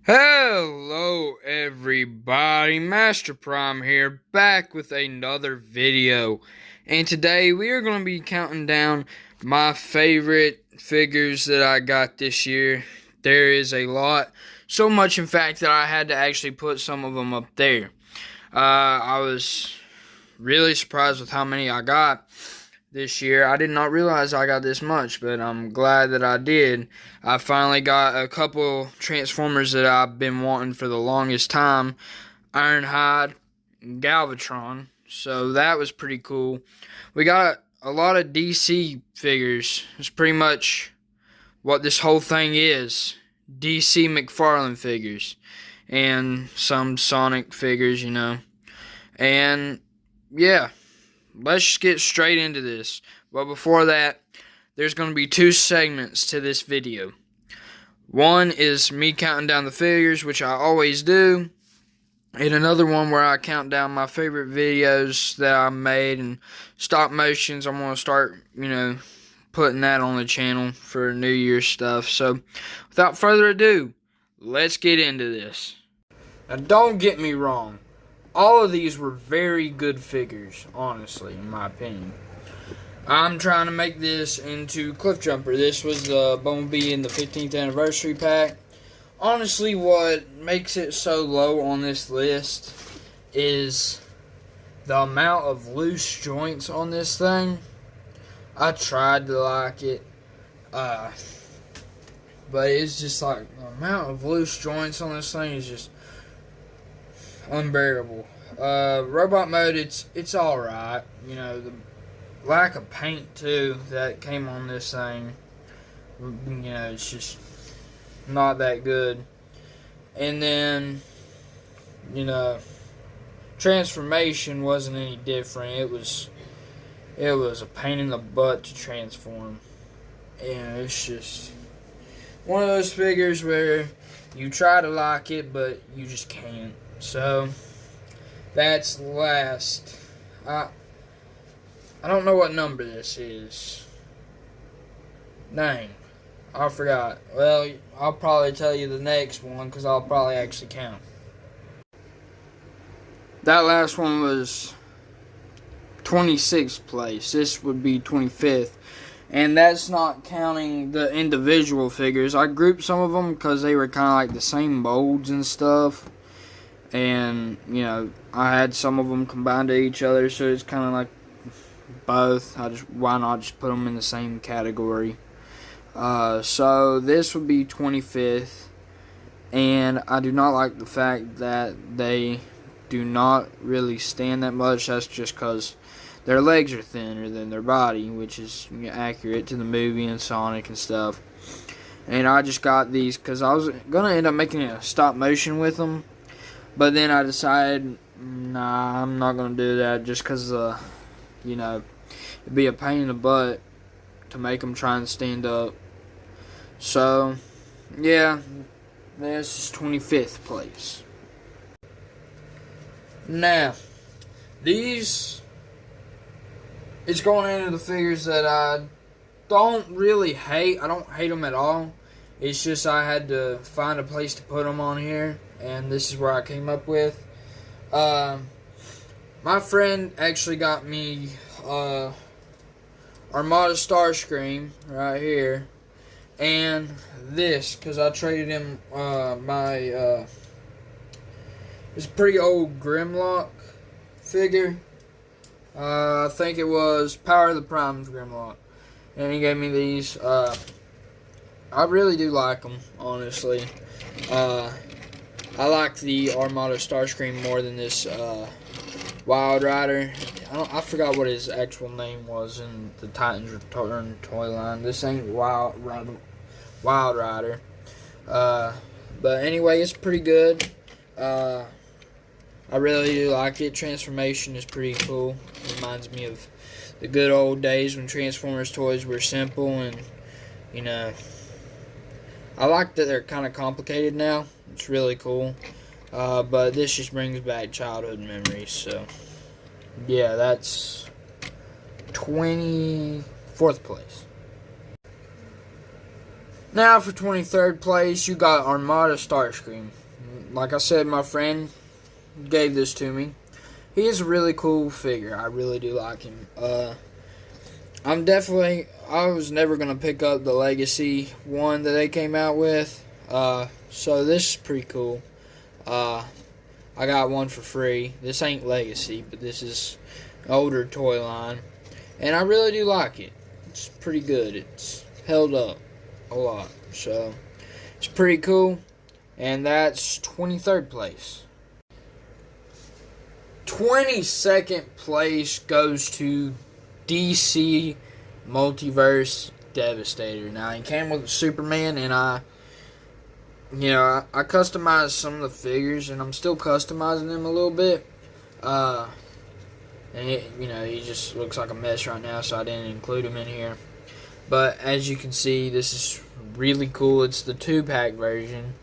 Hello everybody, Master Prime here, back with another video. And today we are going to be counting down my favorite figures that I got this year. There is a lot, so much in fact that I had to actually put some of them up there. I was really surprised with how many I got this year. I did not realize I got this much, but I'm glad that I did. I finally got a couple Transformers that I've been wanting for the longest time. Ironhide, Galvatron. So that was pretty cool. We got a lot of DC figures. It's pretty much what this whole thing is. DC McFarlane figures. And some Sonic figures, And yeah. Let's just get straight into this. But before that, there's going to be two segments to this video. One is me counting down the figures, which I always do. And another one where I count down my favorite videos that I made and stop motions. I'm going to start, putting that on the channel for New Year's stuff. So, without further ado, let's get into this. Now, don't get me wrong. All of these were very good figures, honestly, in my opinion. I'm trying to make this into Cliffjumper. This was the Bumblebee in the 15th anniversary pack. Honestly, what makes it so low on this list is the amount of loose joints on this thing. I tried to like it, but it's just like the amount of loose joints on this thing is just unbearable. Robot mode, it's alright. The lack of paint too that came on this thing, it's just not that good. And then, transformation wasn't any different. It was a pain in the butt to transform. And it's just one of those figures where you try to like it, but you just can't. So, that's last. I don't know what number this is. Dang. I forgot. Well, I'll probably tell you the next one because I'll probably actually count. That last one was 26th place. This would be 25th. And that's not counting the individual figures. I grouped some of them because they were kind of like the same molds and stuff. And, I had some of them combined to each other, so it's kind of like both. Why not just put them in the same category? So this would be 25th, and I do not like the fact that they do not really stand that much. That's just because their legs are thinner than their body, which is accurate to the movie and Sonic and stuff. And I just got these because I was going to end up making a stop motion with them. But then I decided, nah, I'm not going to do that just because, it'd be a pain in the butt to make them try and stand up. So, yeah, this is 25th place. Now, these, it's going into the figures that I don't really hate. I don't hate them at all. It's just I had to find a place to put them on here. And this is where I came up with. My friend actually got me Armada Starscream right here. And this, because I traded him it's a pretty old Grimlock figure. I think it was Power of the Prime's Grimlock. And he gave me these. I really do like them, honestly. I like the Armada Starscream more than this Wild Rider. I forgot what his actual name was in the Titans Return toy line. This ain't Wild Rider. But anyway, it's pretty good. I really do like it. Transformation is pretty cool. It reminds me of the good old days when Transformers toys were simple and, I like that they're kind of complicated now. It's really cool. But this just brings back childhood memories. So, yeah, that's 24th place. Now for 23rd place, you got Armada Starscream. Like I said, my friend gave this to me. He is a really cool figure. I really do like him. I was never going to pick up the Legacy one that they came out with. So this is pretty cool. I got one for free. This ain't Legacy, but this is an older toy line. And I really do like it. It's pretty good. It's held up a lot. So it's pretty cool. And that's 23rd place. 22nd place goes to DC Multiverse Devastator. Now, he came with Superman, and I customized some of the figures, and I'm still customizing them a little bit. He just looks like a mess right now, so I didn't include him in here. But as you can see, this is really cool. It's the 2-pack version,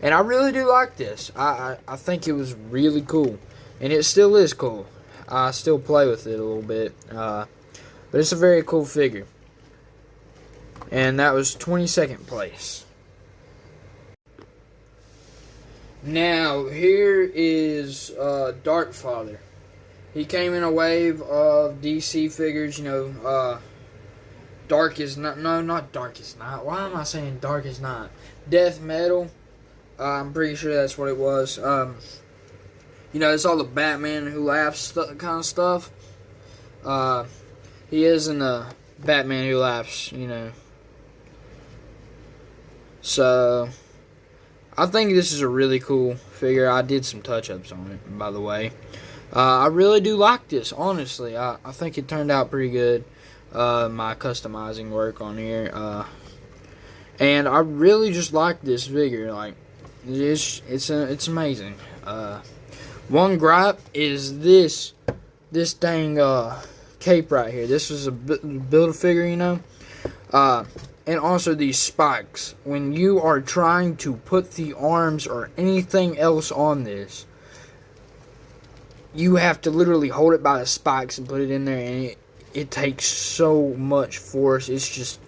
and I really do like this. I think it was really cool, and it still is cool. I still play with it a little bit, but it's a very cool figure. And that was 22nd place. Now, here is Darkfather. He came in a wave of DC figures, Darkest Night. No, not Darkest Night. Why am I saying Darkest Night? Death Metal. I'm pretty sure that's what it was. It's all the Batman Who Laughs kind of stuff. He isn't a Batman Who Laughs, So, I think this is a really cool figure. I did some touch-ups on it, by the way. I really do like this, honestly. I think it turned out pretty good. My customizing work on here. And I really just like this figure. Like, it's amazing. One gripe is this dang cape right here. This is a Build-A-Figure, and also these spikes. When you are trying to put the arms or anything else on this, you have to literally hold it by the spikes and put it in there, and it takes so much force. It's just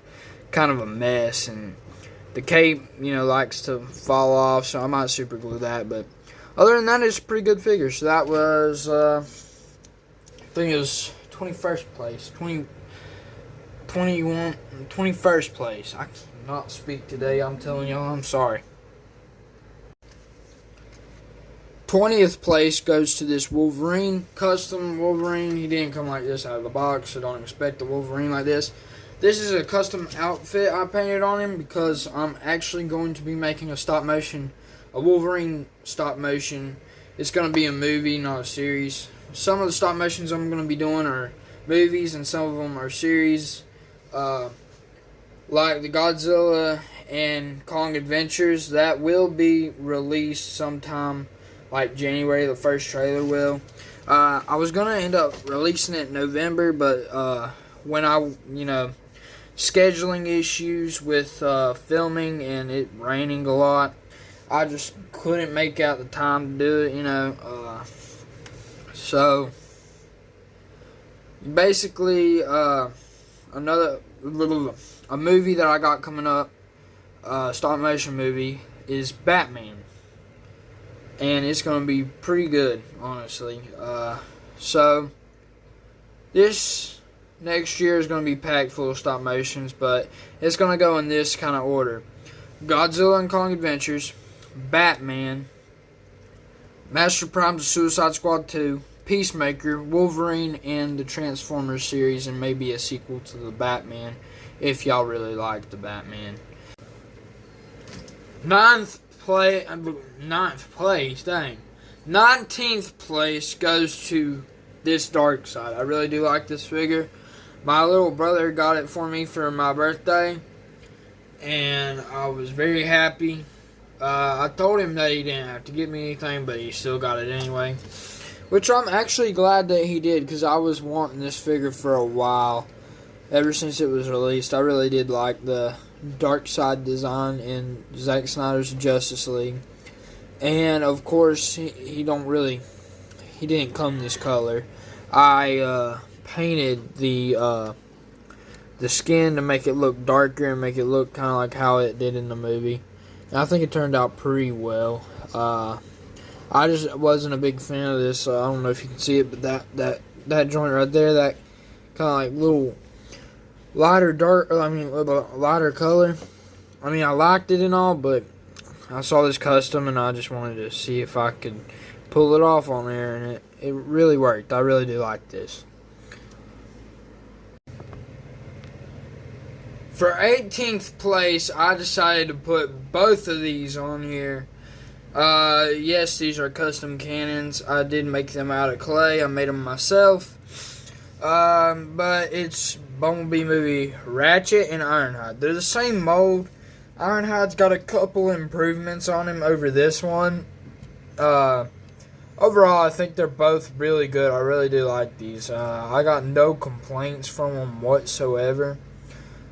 kind of a mess, and the cape, likes to fall off, so I might super glue that. But other than that, it's a pretty good figure. So that was, I think it was 21st place. 21st place. I cannot speak today. I'm telling y'all, I'm sorry. 20th place goes to this Wolverine, custom Wolverine. He didn't come like this out of the box, so don't expect the Wolverine like this. This is a custom outfit I painted on him because I'm actually going to be making a Wolverine stop motion. It's going to be a movie, not a series. Some of the stop motions I'm going to be doing are movies, and some of them are series. Like the Godzilla and Kong Adventures, that will be released sometime. Like January, the first trailer will. I was going to end up releasing it in November, but when scheduling issues with filming and it raining a lot, I just couldn't make out the time to do it, So, basically, a movie that I got coming up, stop motion movie, is Batman. And it's going to be pretty good, honestly. So, this next year is going to be packed full of stop motions, but it's going to go in this kind of order. Godzilla and Kong Adventures, Batman, Master Prime's Suicide Squad 2, Peacemaker, Wolverine, and the Transformers series, and maybe a sequel to the Batman, if y'all really like the Batman. 19th place goes to this Darkseid. I really do like this figure. My little brother got it for me for my birthday, and I was very happy. I told him that he didn't have to get me anything, but he still got it anyway. Which I'm actually glad that he did, because I was wanting this figure for a while. Ever since it was released, I really did like the Darkseid design in Zack Snyder's Justice League. And of course, he didn't come this color. I painted the the skin to make it look darker and make it look kind of like how it did in the movie. And I think it turned out pretty well. I just wasn't a big fan of this. I don't know if you can see it, but that joint right there, that kind of like little lighter lighter color. I mean, I liked it and all, but I saw this custom and I just wanted to see if I could pull it off on there, and it really worked. I really do like this. For 18th place, I decided to put both of these on here. Yes, these are custom cannons. I did make them out of clay. I made them myself. But it's Bumblebee movie Ratchet and Ironhide. They're the same mold. Ironhide's got a couple improvements on him over this one. Overall, I think they're both really good. I really do like these. I got no complaints from them whatsoever.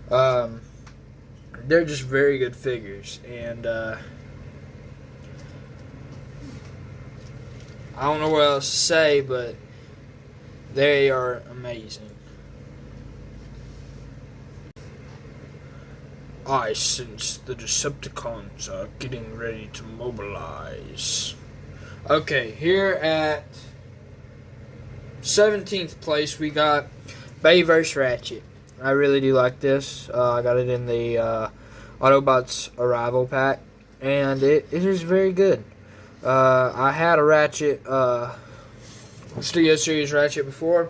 They're just very good figures, and I don't know what else to say, but they are amazing. I sense the Decepticons are getting ready to mobilize. Okay, here at 17th place, we got Bayverse Ratchet. I really do like this. I got it in the Autobots Arrival pack, and it is very good. I had a Ratchet, Studio Series Ratchet before,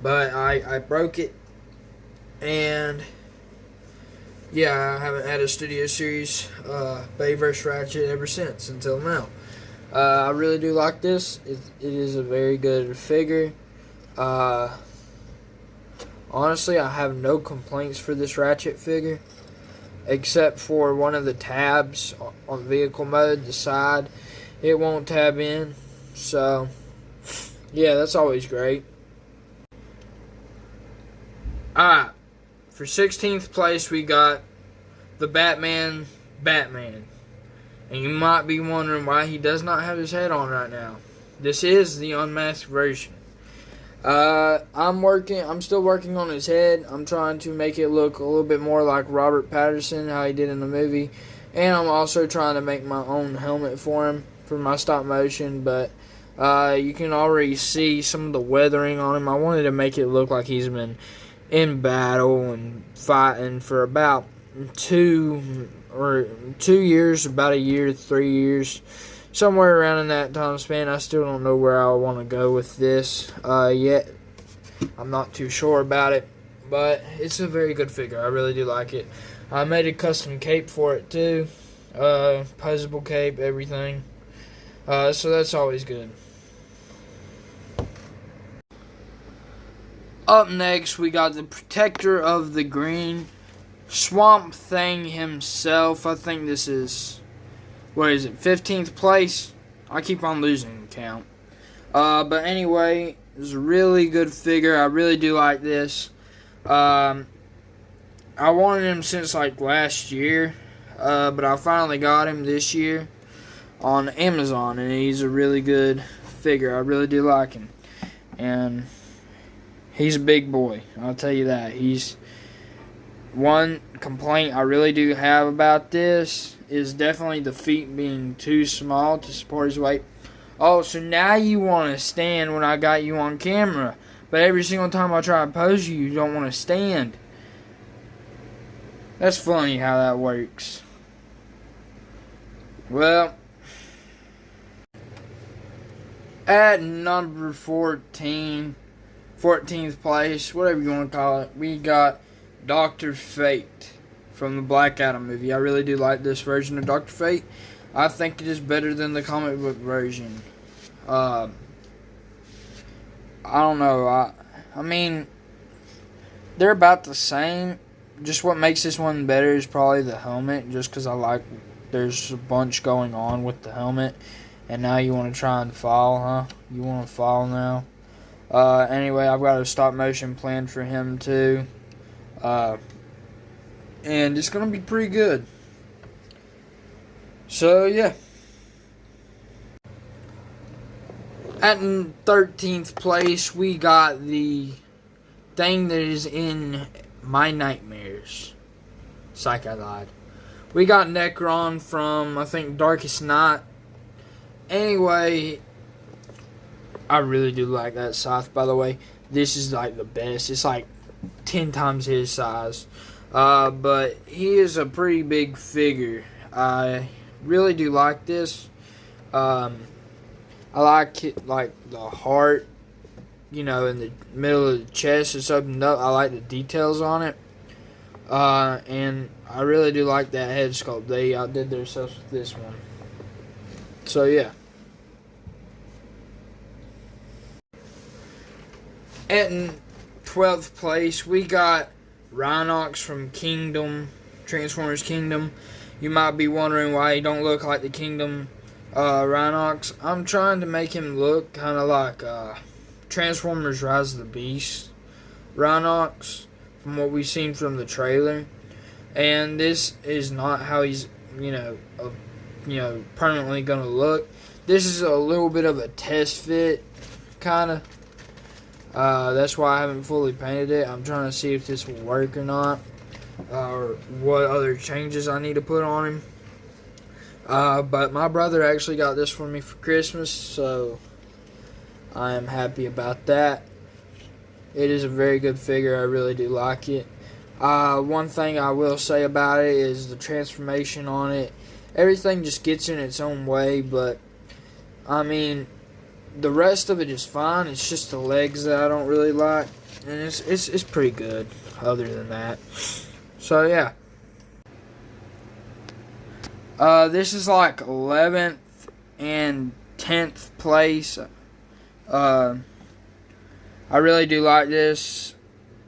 but I broke it, and yeah, I haven't had a Studio Series Bayverse Ratchet ever since, until now. I really do like this. It is a very good figure. Honestly, I have no complaints for this Ratchet figure, except for one of the tabs on vehicle mode, the side. It won't tab in, so yeah, that's always great. Alright, for 16th place, we got the Batman. And you might be wondering why he does not have his head on right now. This is the unmasked version. I'm still working on his head. I'm trying to make it look a little bit more like Robert Pattinson, how he did in the movie. And I'm also trying to make my own helmet for him for my stop motion. But you can already see some of the weathering on him. I wanted to make it look like he's been in battle and fighting for about 2 years, about a year, 3 years. Somewhere around in that time span. I still don't know where I want to go with this yet. I'm not too sure about it, but it's a very good figure. I really do like it. I made a custom cape for it too. Posable cape, everything. So that's always good. Up next, we got the Protector of the Green, Swamp Thing himself. I think this is, what is it, 15th place? I keep on losing count. But anyway, it's a really good figure. I really do like this. I wanted him since like last year, but I finally got him this year on Amazon, and he's a really good figure. I really do like him, and he's a big boy. I'll tell you that. He's one complaint I really do have about this is definitely the feet being too small to support his weight. Oh, so now you want to stand when I got you on camera, but every single time I try to pose you, you don't want to stand. That's funny how that works. Well, at number 14, 14th place, whatever you want to call it, we got Dr. Fate from the Black Adam movie. I really do like this version of Dr. Fate. I think it is better than the comic book version. I don't know. I mean, they're about the same. Just what makes this one better is probably the helmet, just because I like there's a bunch going on with the helmet. And now you want to try and fall, huh? You want to fall now? Anyway, I've got a stop motion planned for him too. And it's going to be pretty good. So, yeah. At 13th place, we got the thing that is in my nightmares. Psych, I lied. We got Necron from, I think, Darkest Night. Anyway, I really do like that scythe, by the way. This is like the best. It's like 10 times his size. But he is a pretty big figure. I really do like this. I like it, like the heart, you know, in the middle of the chest is opened up. I like the details on it. And I really do like that head sculpt. They outdid themselves with this one. So, yeah. At 12th place, we got Rhinox from Kingdom, Transformers Kingdom. You might be wondering why he don't look like the Kingdom Rhinox. I'm trying to make him look kind of like Transformers Rise of the Beast Rhinox from what we've seen from the trailer. And this is not how he's, permanently going to look. This is a little bit of a test fit, kind of. That's why I haven't fully painted it. I'm trying to see if this will work or not, or what other changes I need to put on him. But my brother actually got this for me for Christmas, so I am happy about that. It is a very good figure. I really do like it. One thing I will say about it is the transformation on it. Everything just gets in its own way, but I mean, the rest of it is fine. It's just the legs that I don't really like, and it's pretty good other than that. So yeah, this is like 11th and 10th place. I really do like this.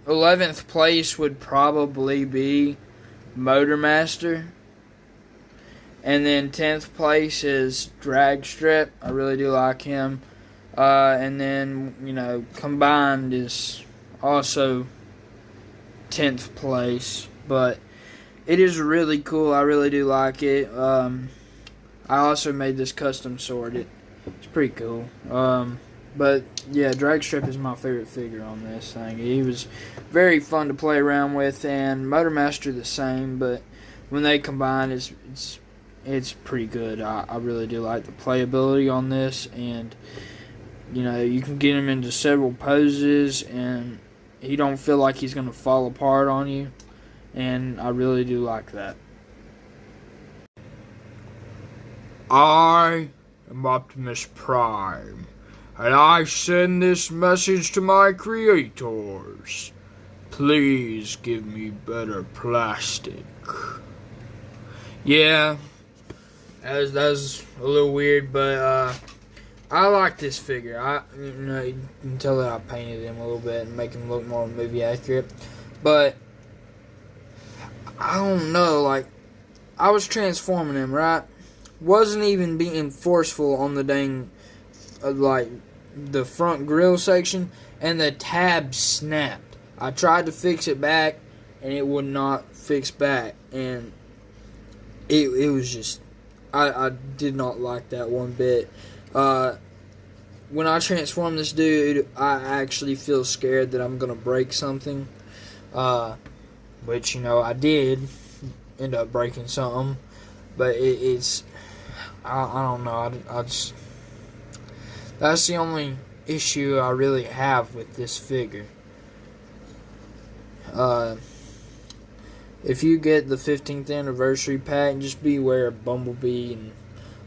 11th place would probably be Motormaster. And then 10th place is Dragstrip. I really do like him. And then, combined is also 10th place. But it is really cool. I really do like it. I also made this custom sword. It's pretty cool. But yeah, Dragstrip is my favorite figure on this thing. He was very fun to play around with, and Motormaster the same. But when they combine, it's pretty good. I really do like the playability on this, and you can get him into several poses, and he don't feel like he's gonna fall apart on you, and I really do like that. I am Optimus Prime, and I send this message to my creators. Please give me better plastic. Yeah, that's a little weird, but I like this figure. You can tell that I painted him a little bit and make him look more movie accurate. But I don't know, like, I was transforming him, right? Wasn't even being forceful on the dang, the front grill section, and the tab snapped. I tried to fix it back, and it would not fix back, and it was just, I did not like that one bit. When I transform this dude, I actually feel scared that I'm gonna break something, which I did end up breaking something, but it's I don't know. I just, that's the only issue I really have with this figure. If you get the 15th anniversary pack, just beware of Bumblebee and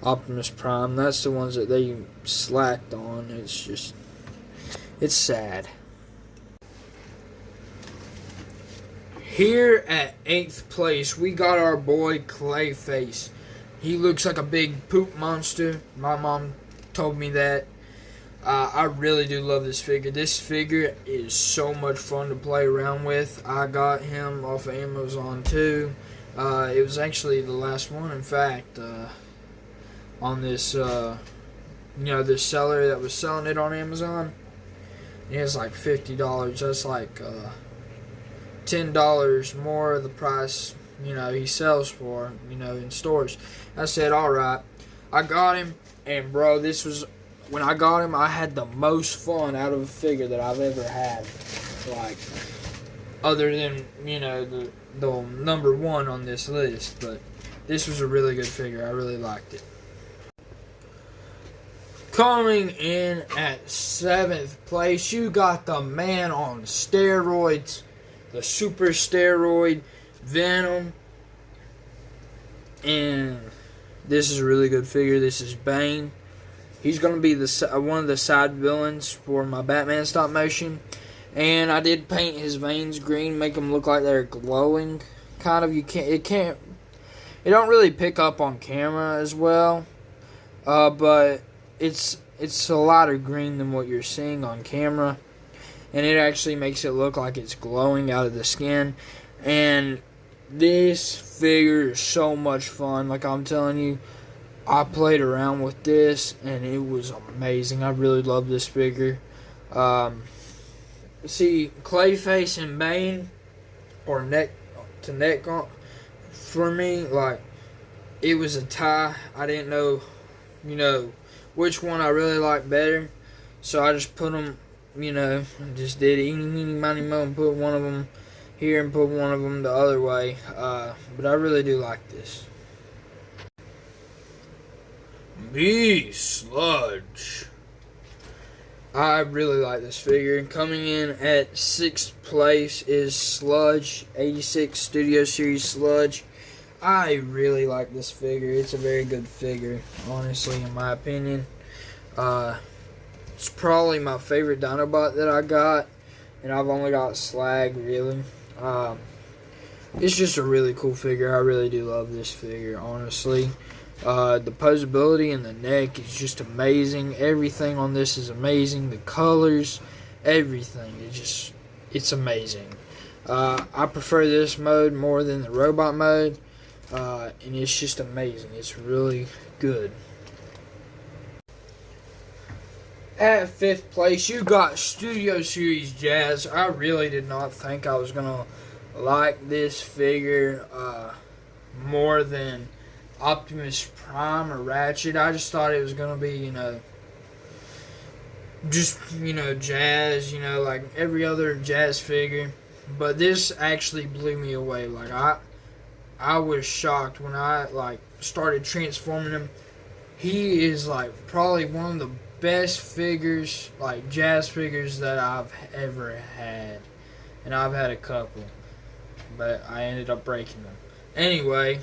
Optimus Prime. That's the ones that they slacked on. It's sad. Here at 8th place, we got our boy Clayface. He looks like a big poop monster. My mom told me that. I really do love this figure. This figure is so much fun to play around with. I got him off of Amazon too. It was actually the last one, in fact, on this, this seller that was selling it on Amazon. It was like $50. That's like $10 more of the price, he sells for, in stores. I said, alright. I got him, and bro, when I got him, I had the most fun out of a figure that I've ever had. like, other than, you know, the number one on this list, but this was a really good figure. I really liked it. Coming in at 7th place, you got the man on steroids, the super steroid Venom. And this is a really good figure. This is Bane. He's going to be one of the side villains for my Batman stop motion. And I did paint his veins green, make them look like they're glowing. Kind of, it don't really pick up on camera as well. But it's a lighter green than what you're seeing on camera. And it actually makes it look like it's glowing out of the skin. And this figure is so much fun. Like I'm telling you, I played around with this and it was amazing. I really love this figure. See, Clayface and Bane or neck to neck for me. Like, it was a tie. I didn't know, you know, which one I really liked better. So I just put them, you know, just did eeny, meeny, miny, mo, and put one of them here and put one of them the other way. But I really do like this. Me Sludge. I really like this figure. Coming in at 6th place is Sludge, 86 Studio Series Sludge. I really like this figure. It's a very good figure, honestly, in my opinion. It's probably my favorite Dinobot that I got, and I've only got Slag, really. It's just a really cool figure. I really do love this figure, honestly. The posability in the neck is just amazing. Everything on this is amazing. The colors, everything. It's amazing. I prefer this mode more than the robot mode. And it's just amazing. It's really good. At 5th place, you got Studio Series Jazz. I really did not think I was going to like this figure more than Optimus Prime or Ratchet. I just thought it was going to be, you know, just, you know, Jazz, you know, like every other Jazz figure. But this actually blew me away. Like, I was shocked when I, like, started transforming him. He is, like, probably one of the best figures, like, Jazz figures that I've ever had. And I've had a couple. But I ended up breaking them. Anyway,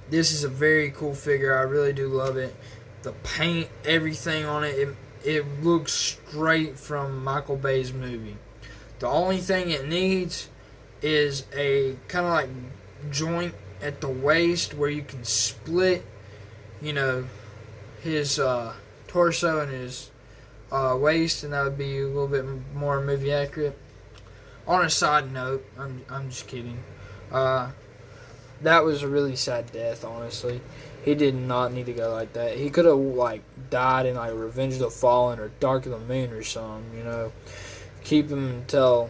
this is a very cool figure. I really do love it. The paint, everything on it, it looks straight from Michael Bay's movie. The only thing it needs is a kind of like joint at the waist where you can split, you know, his torso and his waist, and that would be a little bit more movie accurate. On a side note, I'm just kidding. That was a really sad death, honestly. He did not need to go like that. He could have, like, died in, like, Revenge of the Fallen or Dark of the Moon or something, you know. Keep him until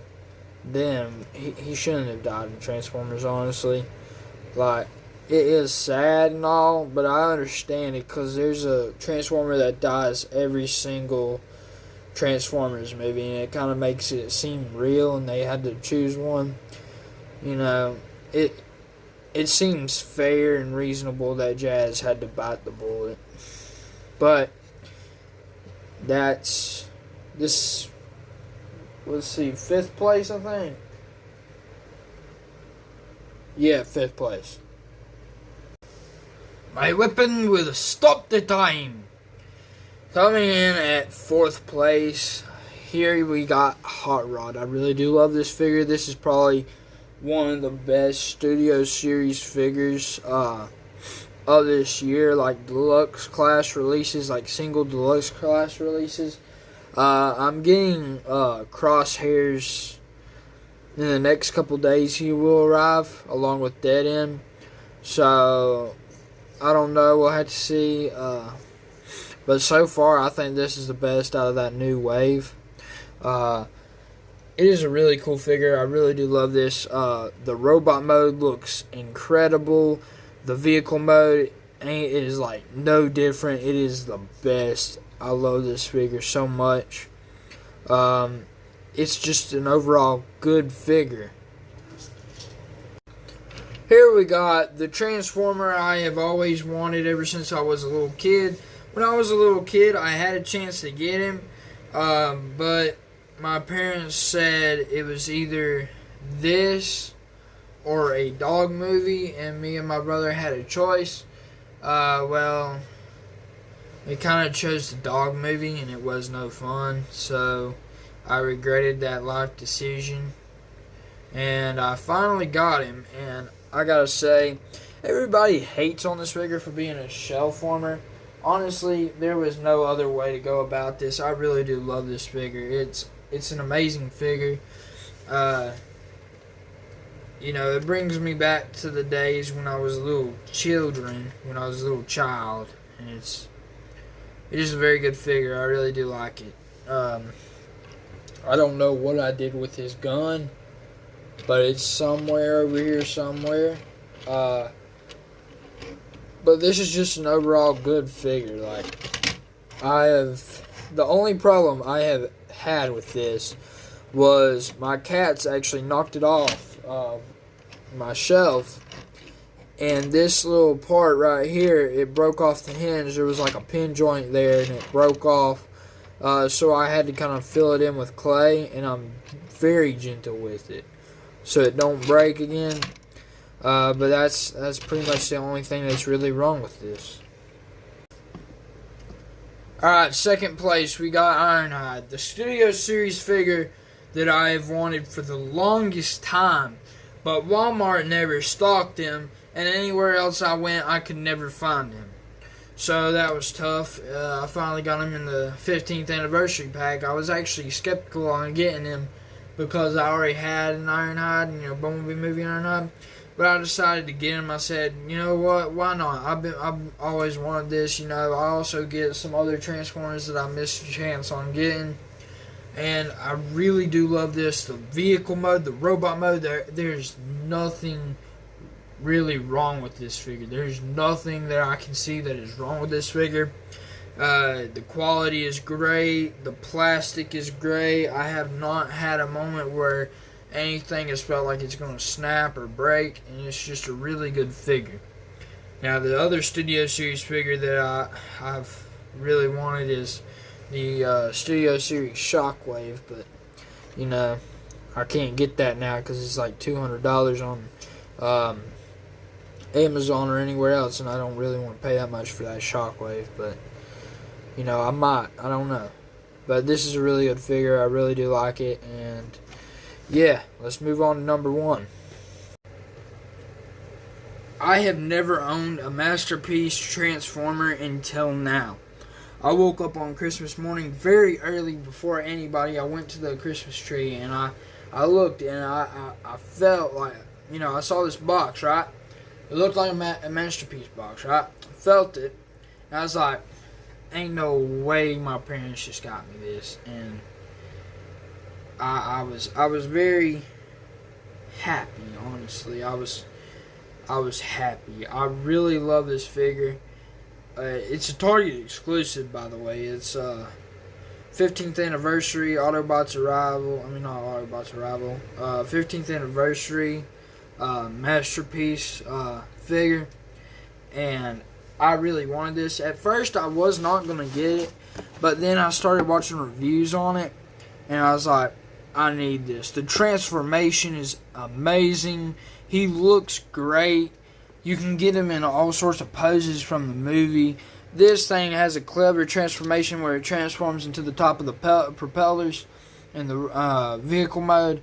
then. He shouldn't have died in Transformers, honestly. Like, it is sad and all, but I understand it because there's a Transformer that dies every single Transformers movie, and it kind of makes it seem real, and they had to choose one. You know, it seems fair and reasonable that Jazz had to bite the bullet. But that's this. Let's see, 5th place, I think. Yeah, 5th place. My weapon will stop the time. Coming in at 4th place, here we got Hot Rod. I really do love this figure. This is probably one of the best Studio Series figures of this year, like deluxe class releases, like single deluxe class releases. I'm getting Crosshairs in the next couple days. He will arrive along with Dead End. So I don't know. We'll have to see. But so far, I think this is the best out of that new wave. It is a really cool figure. I really do love this. The robot mode looks incredible. The vehicle mode is like no different. It is the best. I love this figure so much. it's just an overall good figure. Here we got the Transformer I have always wanted ever since I was a little kid. When I was a little kid, I had a chance to get him, but my parents said it was either this or a dog movie, and me and my brother had a choice. Well, we kind of chose the dog movie, and it was no fun, so I regretted that life decision. And I finally got him, and I gotta say, everybody hates on this figure for being a shell former. Honestly, there was no other way to go about this. I really do love this figure. It's an amazing figure. You know, it brings me back to the days when I was a little child, and it is a very good figure. I really do like it. I don't know what I did with his gun, but it's somewhere over here somewhere. But this is just an overall good figure. Like, the only problem I have had with this was my cats actually knocked it off my shelf, and this little part right here, it broke off the hinge. There was like a pin joint there, and it broke off. So I had to kind of fill it in with clay, and I'm very gentle with it, so it don't break again. But that's pretty much the only thing that's really wrong with this. Alright, second place, we got Ironhide, the Studio Series figure that I have wanted for the longest time. But Walmart never stocked him, and anywhere else I went, I could never find him. So that was tough. I finally got him in the 15th anniversary pack. I was actually skeptical on getting him because I already had an Ironhide, Bumblebee movie Ironhide. But I decided to get him. I said, you know what, why not? I've always wanted this. I also get some other Transformers that I missed a chance on getting. And I really do love this. The vehicle mode, the robot mode, there's nothing really wrong with this figure. There's nothing that I can see that is wrong with this figure. The quality is great. The plastic is great. I have not had a moment where anything has felt like it's going to snap or break, and it's just a really good figure. Now, the other Studio Series figure that I've really wanted is the Studio Series Shockwave, but I can't get that now because it's like $200 on Amazon or anywhere else, and I don't really want to pay that much for that Shockwave. But I might. I don't know. But this is a really good figure. I really do like it, and yeah, let's move on to number one. I have never owned a Masterpiece Transformer until now. I woke up on Christmas morning very early before anybody. I went to the Christmas tree, and I looked, and I felt like, I saw this box, right? It looked like a Masterpiece box, right? I felt it, and I was like, ain't no way my parents just got me this. And I was very happy, honestly. I was happy. I really love this figure. It's a Target exclusive, by the way. It's 15th anniversary Autobots Arrival. 15th anniversary Masterpiece figure, and I really wanted this. At first, I was not gonna get it, but then I started watching reviews on it, and I was like, I need this. The transformation is amazing. He looks great. You can get him in all sorts of poses from the movie. This thing has a clever transformation where it transforms into the top of the propellers in the vehicle mode,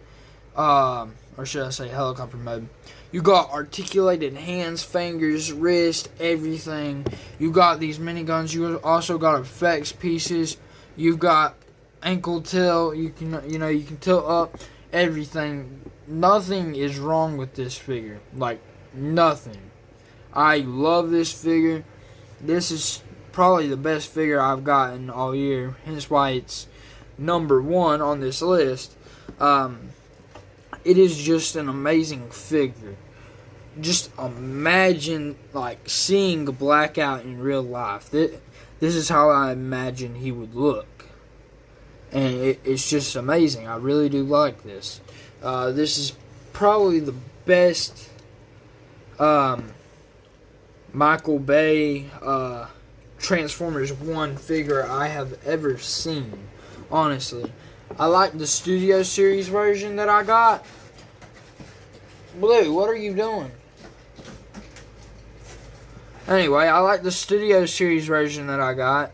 or should I say helicopter mode. You got articulated hands, fingers, wrist, everything. You got these miniguns. You also got effects pieces. You've got ankle tilt. You can tilt up. Everything. Nothing is wrong with this figure. Like, nothing. I love this figure. This is probably the best figure I've gotten all year. Hence why it's number one on this list. It is just an amazing figure. Just imagine seeing Blackout in real life. This is how I imagine he would look. and it's just amazing. I really do like this. This is probably the best Michael Bay Transformers 1 figure I have ever seen, honestly. I like the Studio Series version that I got. Blue, what are you doing? Anyway, I like the Studio Series version that I got.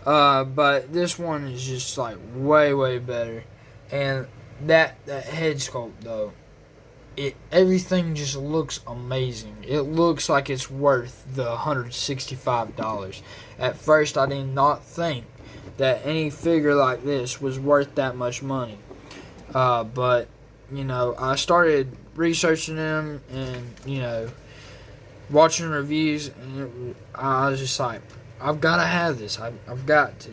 But this one is just like way, way better. And that head sculpt though, everything just looks amazing. It looks like it's worth the $165. At first, I did not think that any figure like this was worth that much money. But you know, I started researching them and watching reviews, and I was just like, I've got to have this. I've got to.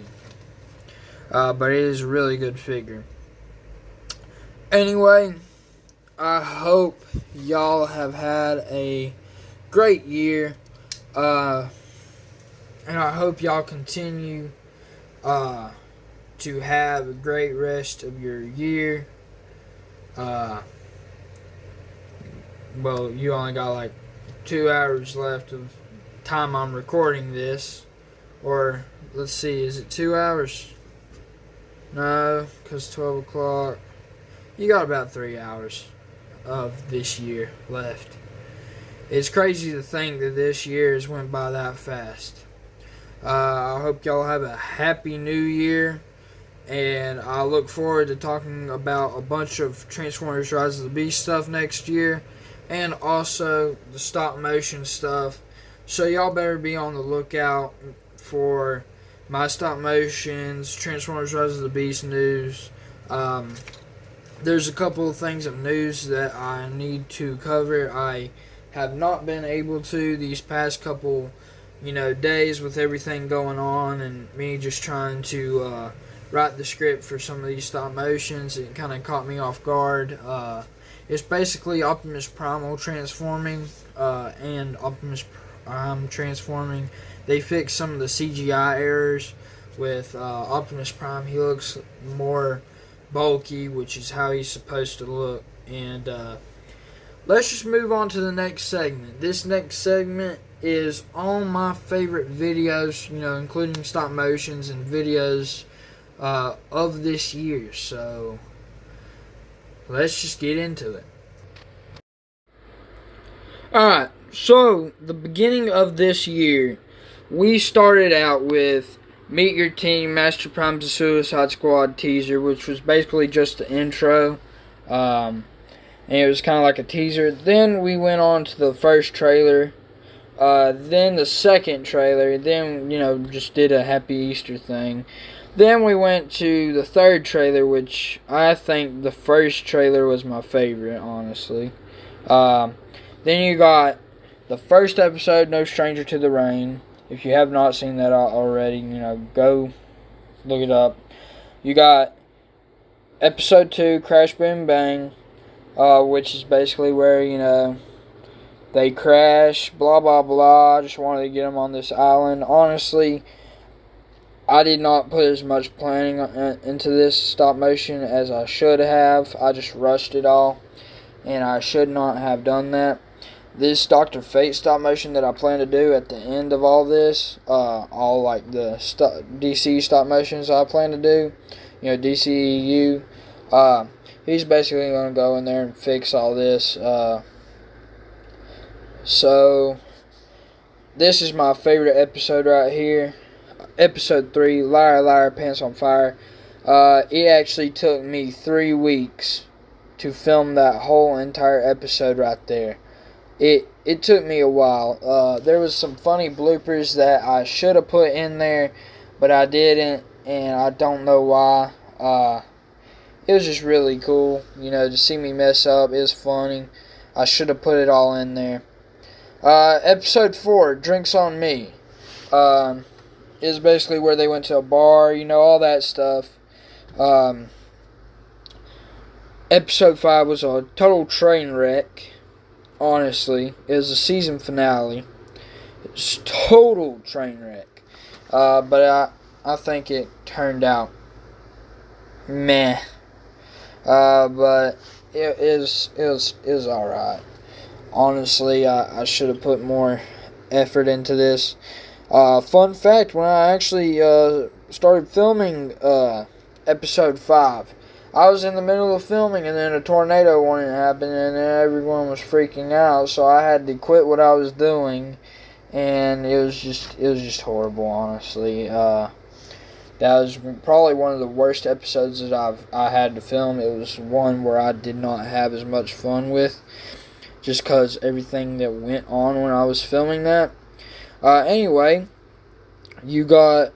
But it is a really good figure. Anyway, I hope y'all have had a great year. And I hope y'all continue to have a great rest of your year. Well, you only got like 2 hours left of time I'm recording this. Or, let's see, is it 2 hours? No, because 12 o'clock. You got about 3 hours of this year left. It's crazy to think that this year has went by that fast. I hope y'all have a happy new year. And I look forward to talking about a bunch of Transformers Rise of the Beast stuff next year. And also the stop motion stuff. So y'all better be on the lookout for my stop motions, Transformers Rise of the Beast news. There's a couple of things of news that I need to cover. I have not been able to these past couple, days with everything going on and me just trying to write the script for some of these stop motions. It kind of caught me off guard. It's basically Optimus Primal transforming and Optimus Prime transforming. They fixed some of the CGI errors with Optimus Prime. He looks more bulky, which is how he's supposed to look. And let's just move on to the next segment. This next segment is all my favorite videos, including stop motions and videos of this year. So let's just get into it. Alright, so the beginning of this year, we started out with Meet Your Team, Master Prime's The Suicide Squad teaser, which was basically just the intro. And it was kind of like a teaser. Then we went on to the first trailer. Then the second trailer. Then, just did a Happy Easter thing. Then we went to the third trailer, which I think the first trailer was my favorite, honestly. Then you got the first episode, No Stranger to the Rain. If you have not seen that already, go look it up. You got episode 2, Crash Boom Bang, which is basically where, they crash, blah, blah, blah. I just wanted to get them on this island. Honestly, I did not put as much planning into this stop motion as I should have. I just rushed it all, and I should not have done that. This Dr. Fate stop motion that I plan to do at the end of all this, all like the DC stop motions I plan to do, DCEU, he's basically going to go in there and fix all this. So, this is my favorite episode right here. Episode 3, Liar Liar Pants on Fire. It actually took me 3 weeks to film that whole entire episode right there. It took me a while. There was some funny bloopers that I should have put in there, but I didn't, and I don't know why. It was just really cool, to see me mess up. It was funny. I should have put it all in there. Episode 4, Drinks on Me, is basically where they went to a bar, all that stuff. Episode 5 was a total train wreck. Honestly, it was a season finale. It's total train wreck. But I think it turned out meh. But it was alright. Honestly, I should have put more effort into this. Fun fact: when I actually started filming episode 5, I was in the middle of filming, and then a tornado warning happened, and everyone was freaking out. So I had to quit what I was doing, and it was just horrible, honestly. That was probably one of the worst episodes that I had to film. It was one where I did not have as much fun with, just because everything that went on when I was filming that. Anyway, you got,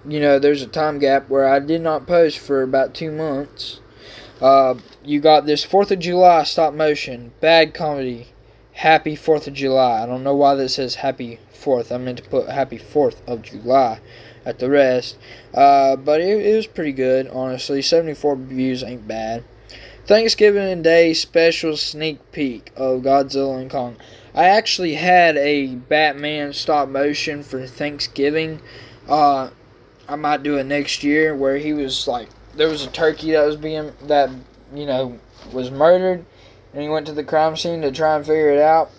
there's a time gap where I did not post for about 2 months. You got this 4th of July stop motion, bad comedy, happy 4th of July. I don't know why this says happy 4th. I meant to put happy 4th of July at the rest. But it was pretty good, honestly. 74 views ain't bad. Thanksgiving Day special sneak peek of Godzilla and Kong. I actually had a Batman stop motion for Thanksgiving. I might do it next year, where he was like, there was a turkey that was murdered, and he went to the crime scene to try and figure it out.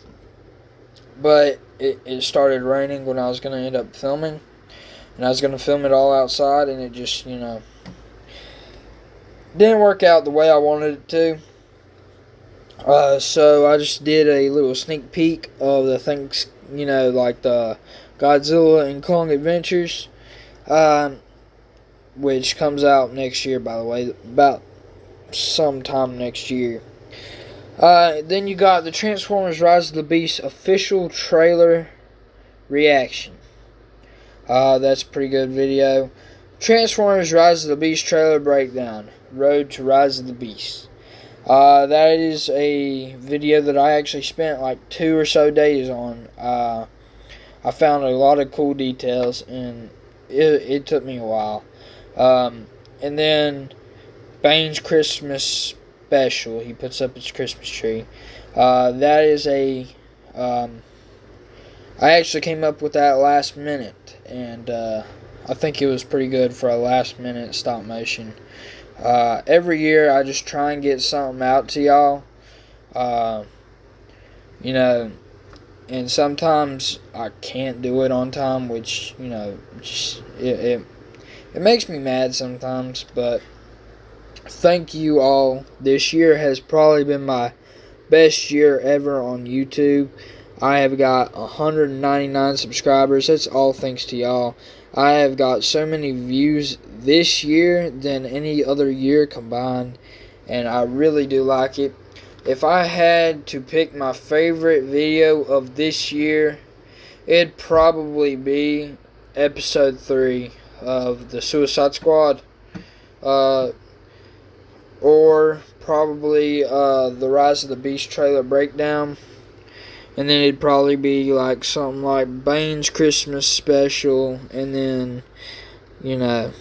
But it started raining when I was going to end up filming, and I was going to film it all outside, and it just, didn't work out the way I wanted it to. So I just did a little sneak peek of the things, like the Godzilla and Kong Adventures, which comes out next year, by the way, about sometime next year. Then you got the Transformers Rise of the Beast official trailer reaction. That's a pretty good video. Transformers Rise of the Beast trailer breakdown. Road to Rise of the Beast. That is a video that I actually spent like 2 or so days on. I found a lot of cool details, and it took me a while. And then Bane's Christmas special. He puts up his Christmas tree. That is I actually came up with that last minute, and I think it was pretty good for a last minute stop motion. Every year I just try and get something out to y'all. And sometimes I can't do it on time, which, it makes me mad sometimes, but thank you all. This year has probably been my best year ever on YouTube. I have got 199 subscribers. That's all thanks to y'all. I have got so many views this year than any other year combined, and I really do like it. If I had to pick my favorite video of this year, it'd probably be episode 3 of the Suicide Squad, or probably the Rise of the Beast trailer breakdown. And then it'd probably be like something like Bane's Christmas special, and then, the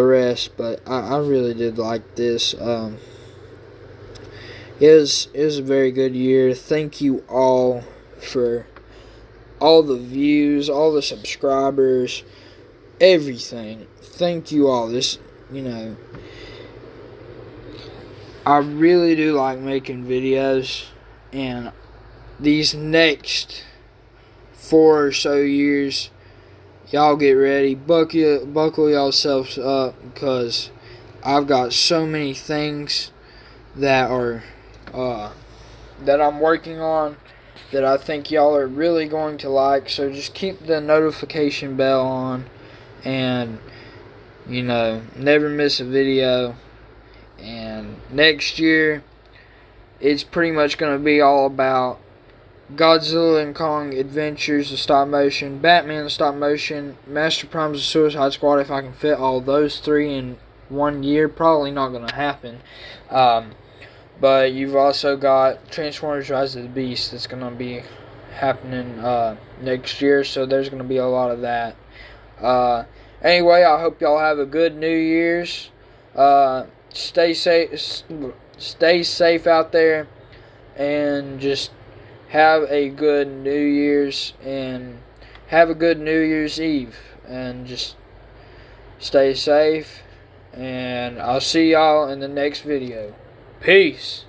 rest. But I really did like this. It was a very good year. Thank you all for all the views, all the subscribers, everything. Thank you all. I really do like making videos, and these next 4 or so years, y'all get ready, buckle yourselves up, because I've got so many things that are that I'm working on that I think y'all are really going to like. So just keep the notification bell on, and never miss a video. And next year, it's pretty much going to be all about Godzilla and Kong Adventures, the stop motion, Batman, the stop motion, Master Prime's the Suicide Squad. If I can fit all those 3 in 1 year, probably not going to happen. But you've also got Transformers Rise of the Beast that's going to be happening next year, so there's going to be a lot of that. Anyway, I hope y'all have a good New Year's. Stay safe out there, and just have a good New Year's, and have a good New Year's Eve, and just stay safe, And I'll see y'all in the next video. Peace.